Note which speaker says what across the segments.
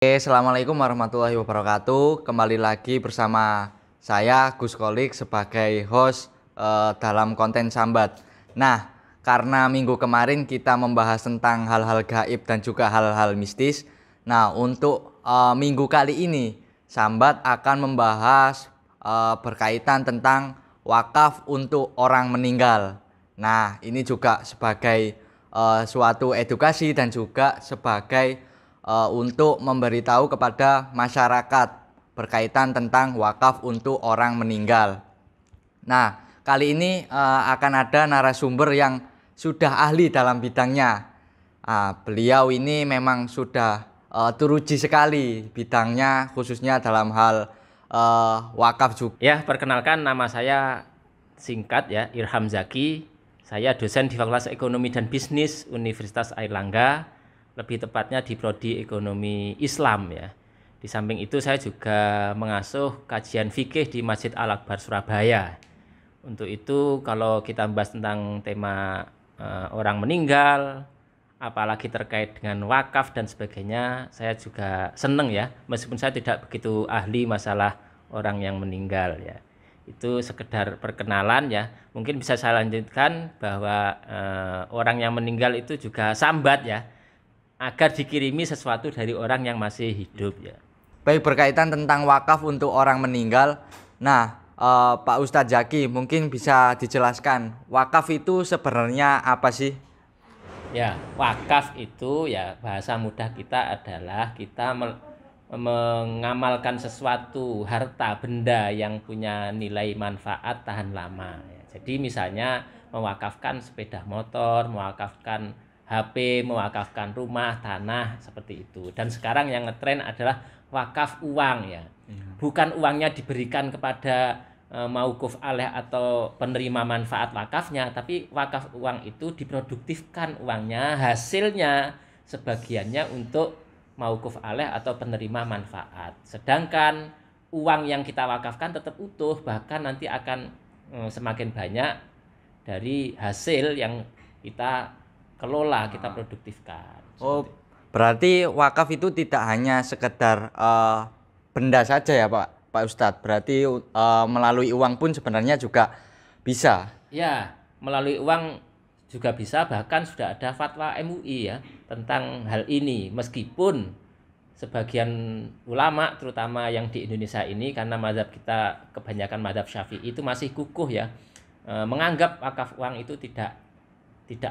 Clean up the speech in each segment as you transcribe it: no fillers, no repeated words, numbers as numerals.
Speaker 1: Assalamualaikum warahmatullahi wabarakatuh. Kembali lagi bersama saya Gus Kolik sebagai host dalam konten Sambat. Nah, karena minggu kemarin kita membahas tentang hal-hal gaib dan juga hal-hal mistis. Nah, untuk minggu kali ini Sambat akan membahas berkaitan tentang wakaf untuk orang meninggal. Nah, ini juga sebagai suatu edukasi dan juga sebagai untuk memberitahu kepada masyarakat berkaitan tentang wakaf untuk orang meninggal. Nah, kali ini akan ada narasumber yang sudah ahli dalam bidangnya. Beliau ini memang sudah teruji sekali bidangnya, khususnya dalam hal wakaf juga.
Speaker 2: Ya, perkenalkan nama saya singkat ya, Irham Zaki. Saya dosen di Fakultas Ekonomi dan Bisnis Universitas Airlangga, lebih tepatnya di Prodi Ekonomi Islam ya. Di samping itu saya juga mengasuh kajian fikih di Masjid Al-Akbar Surabaya. Untuk itu kalau kita membahas tentang tema orang meninggal, apalagi terkait dengan wakaf dan sebagainya, saya juga senang ya, meskipun saya tidak begitu ahli masalah orang yang meninggal ya. Itu sekedar perkenalan ya. Mungkin bisa saya lanjutkan bahwa orang yang meninggal itu juga sambat ya, agar dikirimi sesuatu dari orang yang masih hidup ya.
Speaker 1: Baik, berkaitan tentang wakaf untuk orang meninggal. Nah, Pak Ustadz Zaki mungkin bisa dijelaskan wakaf itu sebenarnya apa sih?
Speaker 2: Ya, wakaf itu ya bahasa mudah kita adalah kita mengamalkan sesuatu harta benda yang punya nilai manfaat tahan lama ya. Jadi misalnya mewakafkan sepeda motor, mewakafkan HP, mewakafkan rumah, tanah seperti itu. Dan sekarang yang ngetren adalah wakaf uang ya. Bukan uangnya diberikan kepada mauquf alaih atau penerima manfaat wakafnya, tapi wakaf uang itu diproduktifkan uangnya, hasilnya sebagiannya untuk mauquf alaih atau penerima manfaat. Sedangkan uang yang kita wakafkan tetap utuh, bahkan nanti akan semakin banyak dari hasil yang kita kelola, kita produktifkan.
Speaker 1: Oh, berarti wakaf itu tidak hanya sekedar benda saja ya Pak Ustadz. Berarti melalui uang pun sebenarnya juga bisa.
Speaker 2: Ya, melalui uang juga bisa, bahkan sudah ada fatwa MUI ya tentang hal ini. Meskipun sebagian ulama terutama yang di Indonesia ini, karena mazhab kita kebanyakan mazhab Syafi'i itu masih kukuh ya, menganggap wakaf uang itu tidak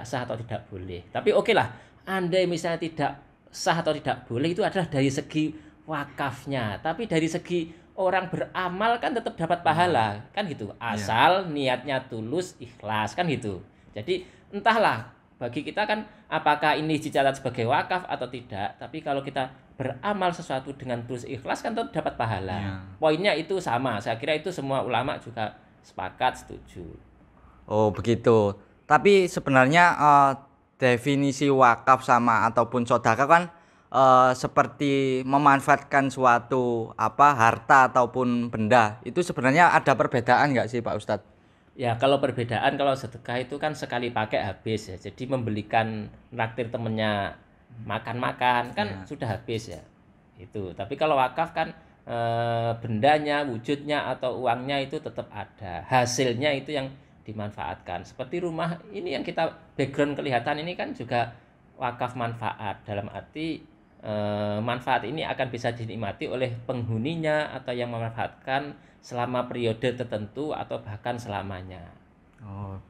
Speaker 2: sah atau tidak boleh. Tapi oke lah, andai misalnya tidak sah atau tidak boleh, itu adalah dari segi wakafnya. Tapi dari segi orang beramal kan tetap dapat pahala, kan gitu. Asal niatnya tulus, ikhlas, kan gitu. Jadi entahlah, bagi kita kan apakah ini dicatat sebagai wakaf atau tidak. Tapi kalau kita beramal sesuatu dengan tulus ikhlas kan tetap dapat pahala. Poinnya itu sama. Saya kira itu semua ulama juga sepakat, setuju.
Speaker 1: Oh, begitu. Tapi sebenarnya definisi wakaf sama ataupun sedekah kan seperti memanfaatkan suatu harta ataupun benda. Itu sebenarnya ada perbedaan nggak sih Pak Ustadz?
Speaker 2: Ya, kalau perbedaan, kalau sedekah itu kan sekali pakai habis ya. Jadi membelikan traktir temennya makan-makan kan sudah habis ya. Itu. Tapi kalau wakaf kan bendanya, wujudnya atau uangnya itu tetap ada. Hasilnya itu yang dimanfaatkan. Seperti rumah ini yang kita background kelihatan ini kan juga wakaf manfaat. Dalam arti manfaat ini akan bisa dinikmati oleh penghuninya atau yang memanfaatkan selama periode tertentu atau bahkan selamanya.
Speaker 1: Oh,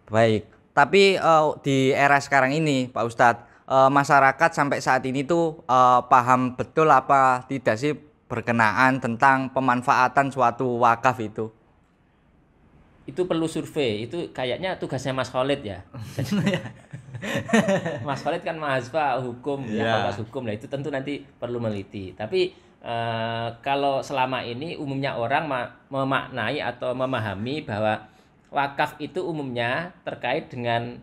Speaker 1: baik. Tapi di era sekarang ini, Pak Ustadz, masyarakat sampai saat ini tuh paham betul apa tidak sih berkenaan tentang pemanfaatan suatu wakaf itu?
Speaker 2: Itu perlu survei. Itu kayaknya tugasnya Mas Khalid ya. Mas Khalid kan mahasiswa hukum ya, fakultas hukum lah, itu tentu nanti perlu meneliti. Tapi kalau selama ini umumnya orang memaknai atau memahami bahwa wakaf itu umumnya terkait dengan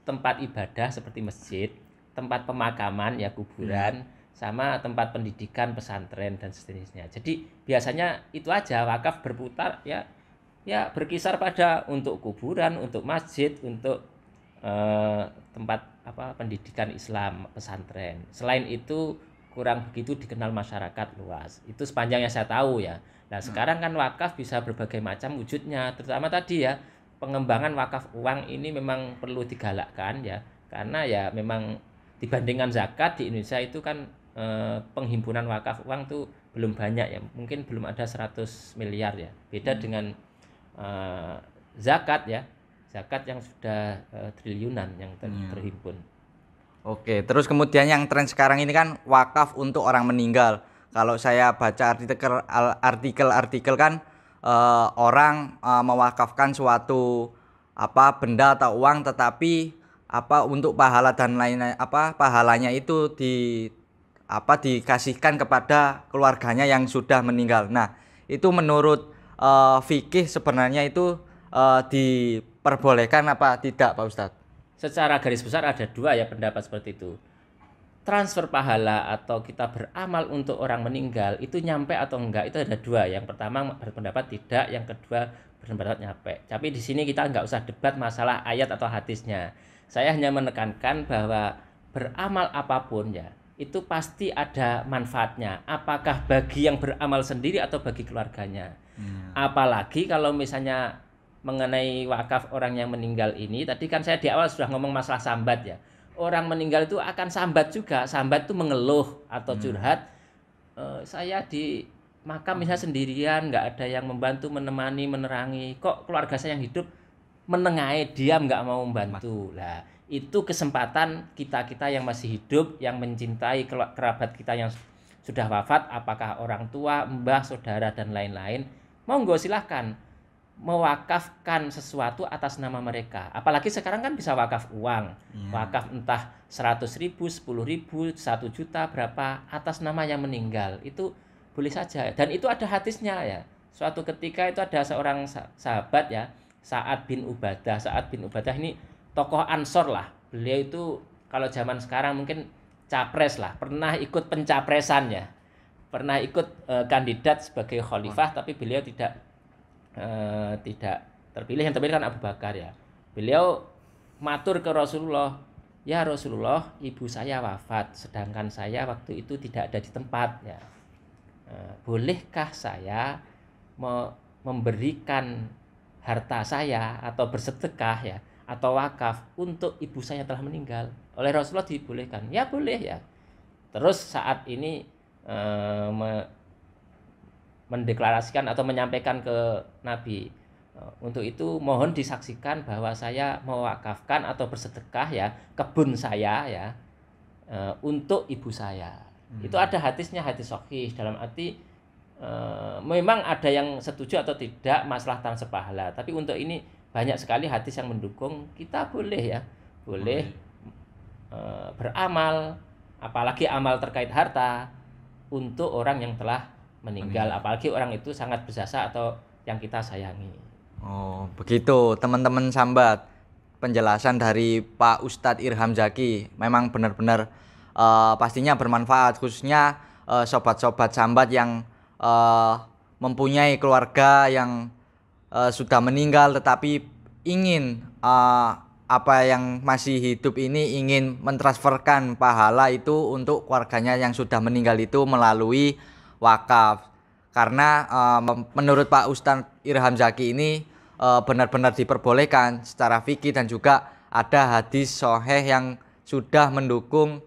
Speaker 2: tempat ibadah seperti masjid, tempat pemakaman ya kuburan, sama tempat pendidikan pesantren dan sejenisnya. Jadi biasanya itu aja wakaf berputar ya berkisar pada untuk kuburan, untuk masjid, untuk tempat pendidikan Islam pesantren. Selain itu kurang begitu dikenal masyarakat luas. Itu sepanjang yang saya tahu ya. Nah, sekarang kan wakaf bisa berbagai macam wujudnya, terutama tadi ya, pengembangan wakaf uang ini memang perlu digalakkan ya, karena ya memang dibandingkan zakat di Indonesia itu kan penghimpunan wakaf uang tuh belum banyak ya, mungkin belum ada 100 miliar ya. Beda dengan zakat ya, zakat yang sudah triliunan yang terhimpun.
Speaker 1: Oke, terus kemudian yang tren sekarang ini kan wakaf untuk orang meninggal. Kalau saya baca artikel kan orang mewakafkan suatu benda atau uang, tetapi untuk pahala dan lain-lain pahalanya itu dikasihkan kepada keluarganya yang sudah meninggal. Nah, itu menurut fikih sebenarnya itu diperbolehkan apa tidak, Pak Ustadz?
Speaker 2: Secara garis besar ada dua ya pendapat seperti itu. Transfer pahala atau kita beramal untuk orang meninggal itu nyampe atau enggak, itu ada dua. Yang pertama berpendapat tidak, yang kedua berpendapat nyampe. Tapi di sini kita nggak usah debat masalah ayat atau hadisnya. Saya hanya menekankan bahwa beramal apapun ya, itu pasti ada manfaatnya. Apakah bagi yang beramal sendiri atau bagi keluarganya. Apalagi kalau misalnya mengenai wakaf orang yang meninggal ini, tadi kan saya di awal sudah ngomong masalah sambat ya. Orang meninggal itu akan sambat juga. Sambat itu mengeluh atau curhat. Saya di makam misalnya sendirian, nggak ada yang membantu, menemani, menerangi. Kok keluarga saya yang hidup menengahi, diam nggak mau membantu. Lah, itu kesempatan kita-kita yang masih hidup, yang mencintai kerabat kita yang sudah wafat, apakah orang tua, mbah, saudara, dan lain-lain. Monggo silahkan mewakafkan sesuatu atas nama mereka. Apalagi sekarang kan bisa wakaf uang. Wakaf entah 100.000, 10.000, 1 juta, berapa atas nama yang meninggal. Itu boleh saja. Dan itu ada hadisnya ya. Suatu ketika itu ada seorang sahabat ya, Sa'ad bin Ubadah. Sa'ad bin Ubadah ini tokoh Ansor lah. Beliau itu kalau zaman sekarang mungkin capres lah. Pernah ikut pencapresan ya. Pernah ikut kandidat sebagai khalifah, tapi beliau tidak terpilih. Yang terpilih kan Abu Bakar ya. Beliau matur ke Rasulullah, ya Rasulullah, ibu saya wafat, sedangkan saya waktu itu tidak ada di tempat ya. Bolehkah saya memberikan harta saya atau bersedekah ya, atau wakaf untuk ibu saya telah meninggal? Oleh Rasulullah dibolehkan. Ya boleh ya. Terus saat ini mendeklarasikan atau menyampaikan ke Nabi, untuk itu mohon disaksikan bahwa saya mewakafkan atau bersedekah ya kebun saya ya untuk ibu saya. Itu ada hadisnya, hadis sahih, dalam arti memang ada yang setuju atau tidak masalah transfer pahala, tapi untuk ini banyak sekali hadis yang mendukung kita boleh ya, boleh beramal, apalagi amal terkait harta untuk orang yang telah meninggal, apalagi orang itu sangat berjasa atau yang kita sayangi.
Speaker 1: Oh, begitu teman-teman sambat. Penjelasan dari Pak Ustadz Irham Zaki memang benar-benar pastinya bermanfaat, khususnya sobat-sobat sambat yang mempunyai keluarga yang sudah meninggal tetapi ingin apa yang masih hidup ini ingin mentransferkan pahala itu untuk keluarganya yang sudah meninggal itu melalui wakaf. Karena menurut Pak Ustadz Irham Zaki ini benar-benar diperbolehkan secara fikih, dan juga ada hadis sahih yang sudah mendukung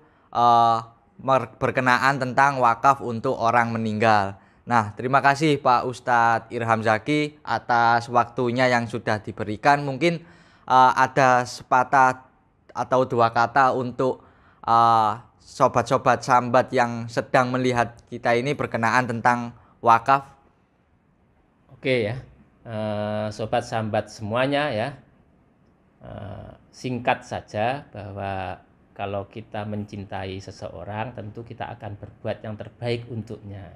Speaker 1: berkenaan tentang wakaf untuk orang meninggal. Nah, terima kasih Pak Ustadz Irham Zaki atas waktunya yang sudah diberikan. Mungkin ada sepatah atau dua kata untuk sobat-sobat sambat yang sedang melihat kita ini berkenaan tentang wakaf.
Speaker 2: Oke ya, sobat sambat semuanya ya, singkat saja bahwa kalau kita mencintai seseorang tentu kita akan berbuat yang terbaik untuknya,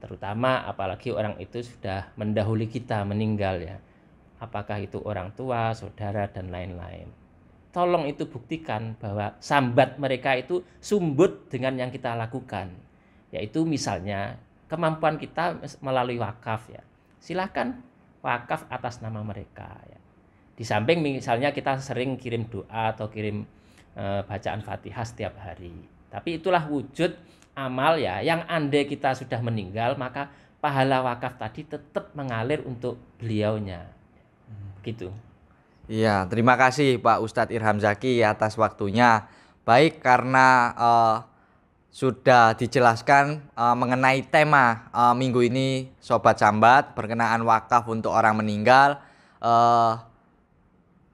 Speaker 2: terutama apalagi orang itu sudah mendahului kita meninggal ya, apakah itu orang tua, saudara, dan lain-lain. Tolong itu buktikan bahwa sambat mereka itu sumbut dengan yang kita lakukan, yaitu misalnya kemampuan kita melalui wakaf ya, silakan wakaf atas nama mereka ya. Di samping misalnya kita sering kirim doa atau kirim bacaan Fatihah setiap hari, tapi itulah wujud amal ya, yang andai kita sudah meninggal maka pahala wakaf tadi tetap mengalir untuk beliaunya. Gitu.
Speaker 1: Iya, terima kasih Pak Ustadz Irham Zaki atas waktunya. Baik, karena sudah dijelaskan mengenai tema minggu ini Sobat Sambat berkenaan wakaf untuk orang meninggal.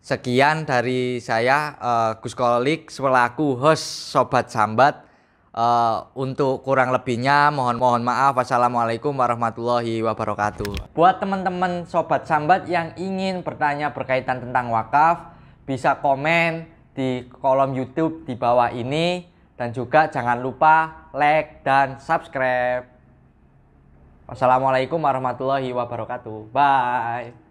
Speaker 1: Sekian dari saya Gus Kolik selaku host Sobat Sambat. Untuk kurang lebihnya mohon maaf. Wassalamualaikum warahmatullahi wabarakatuh. Buat teman-teman Sobat Sambat yang ingin bertanya berkaitan tentang wakaf, bisa komen di kolom YouTube di bawah ini. Dan juga jangan lupa like dan subscribe. Wassalamualaikum warahmatullahi wabarakatuh. Bye.